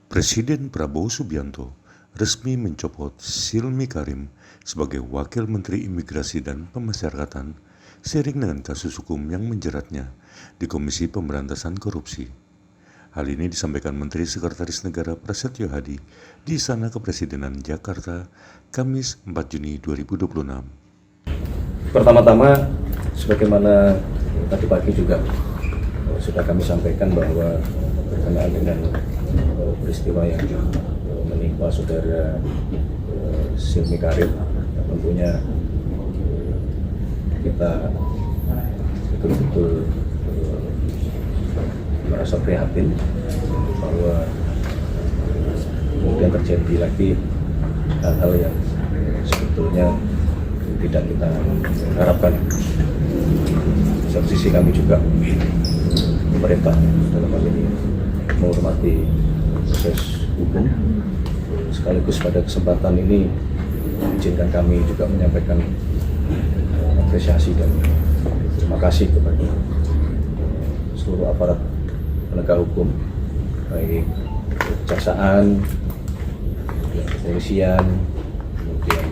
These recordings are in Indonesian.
Presiden Prabowo Subianto resmi mencopot Silmi Karim sebagai Wakil Menteri Imigrasi dan Pemasyarakatan seiring dengan kasus hukum yang menjeratnya di Komisi Pemberantasan Korupsi. Hal ini disampaikan Menteri Sekretaris Negara Prasetyo Hadi di Istana Kepresidenan Jakarta, Kamis 4 Juni 2026. Pertama-tama, sebagaimana tadi pagi juga sudah kami sampaikan bahwa berkenaan dengan peristiwa yang menimpa saudara Silmi Karim, tentunya kita betul-betul merasa prihatin bahwa kemudian terjadi lagi hal-hal yang sebetulnya tidak kita harapkan. Di satu sisi kami juga pemerintah dalam hal ini menghormati proses hukum, sekaligus pada kesempatan ini izinkan kami juga menyampaikan apresiasi dan terima kasih kepada seluruh aparat penegak hukum, baik kejaksaan, kepolisian, kemudian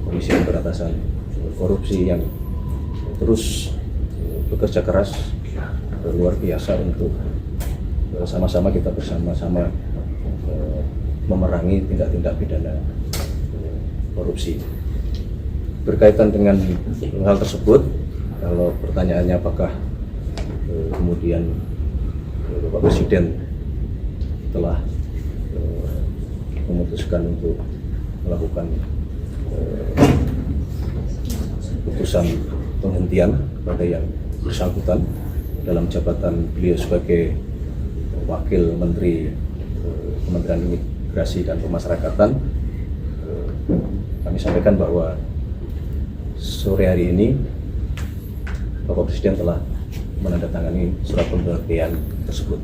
Komisi Pemberantasan Korupsi yang terus bekerja keras luar biasa untuk sama-sama kita bersama-sama memerangi tindak-tindak pidana korupsi. Berkaitan dengan hal tersebut, kalau pertanyaannya apakah kemudian Bapak Presiden telah memutuskan untuk melakukan putusan penghentian kepada yang bersangkutan dalam jabatan beliau sebagai Wakil Menteri Kementerian Imigrasi dan Pemasyarakatan, kami sampaikan bahwa sore hari ini Bapak Presiden telah menandatangani surat pemberhentian tersebut.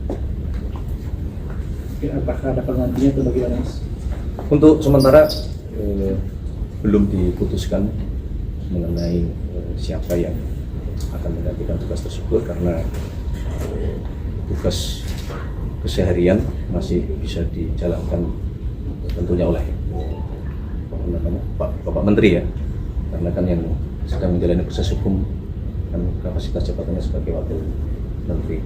Apakah ada penggantinya atau bagaimana? Untuk sementara belum diputuskan mengenai siapa yang akan menggantikan tugas tersebut, karena tugas keseharian masih bisa dijalankan tentunya oleh Bapak Menteri ya, karena kan yang sedang menjalani proses hukum kan kapasitas jabatannya sebagai Wakil Menteri.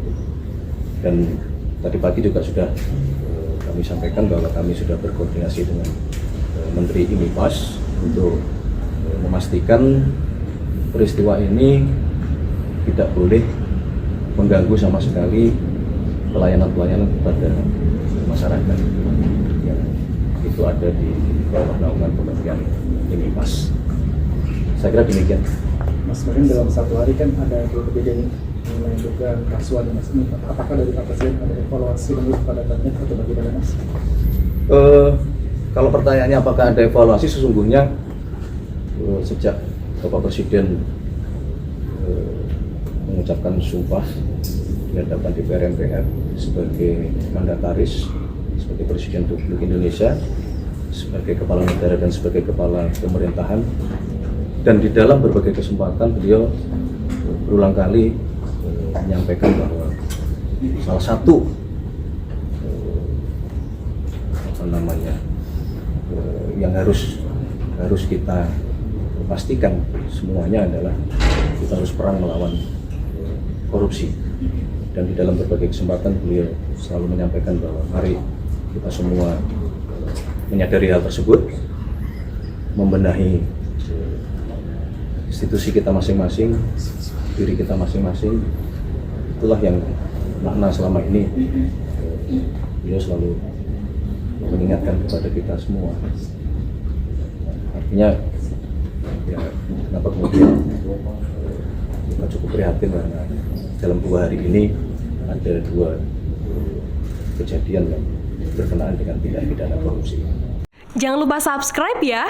Dan tadi pagi juga sudah kami sampaikan bahwa kami sudah berkoordinasi dengan Menteri Imipas untuk memastikan peristiwa ini tidak boleh mengganggu sama sekali pelayanan-pelayanan kepada masyarakat yang itu ada di bawah naungan Kementerian Imipas. Saya kira demikian. Mas Karim, dalam satu hari kan ada dua kejadian mengenai dugaan rasuah Mas. Apakah dari Pak Presiden ada evaluasi menurut pada datanya atau bagaimana Mas? Kalau pertanyaannya apakah ada evaluasi, sesungguhnya sejak Bapak Presiden mengucapkan sumpah di hadapan DPR MPR sebagai mandataris, sebagai Presiden Republik Indonesia, sebagai kepala negara dan sebagai kepala pemerintahan, dan di dalam berbagai kesempatan beliau berulang kali menyampaikan bahwa salah satu yang harus kita pastikan semuanya adalah kita harus perang melawan korupsi. Dan di dalam berbagai kesempatan beliau selalu menyampaikan bahwa mari kita semua menyadari hal tersebut, membenahi institusi kita masing-masing, diri kita masing-masing. Itulah yang makna selama ini beliau selalu mengingatkan kepada kita semua. Artinya ya, kenapa kemudian kita cukup prihatin karena dalam 2 hari ini ada 2 kejadian yang berkenaan dengan tindak pidana korupsi. Jangan lupa subscribe ya.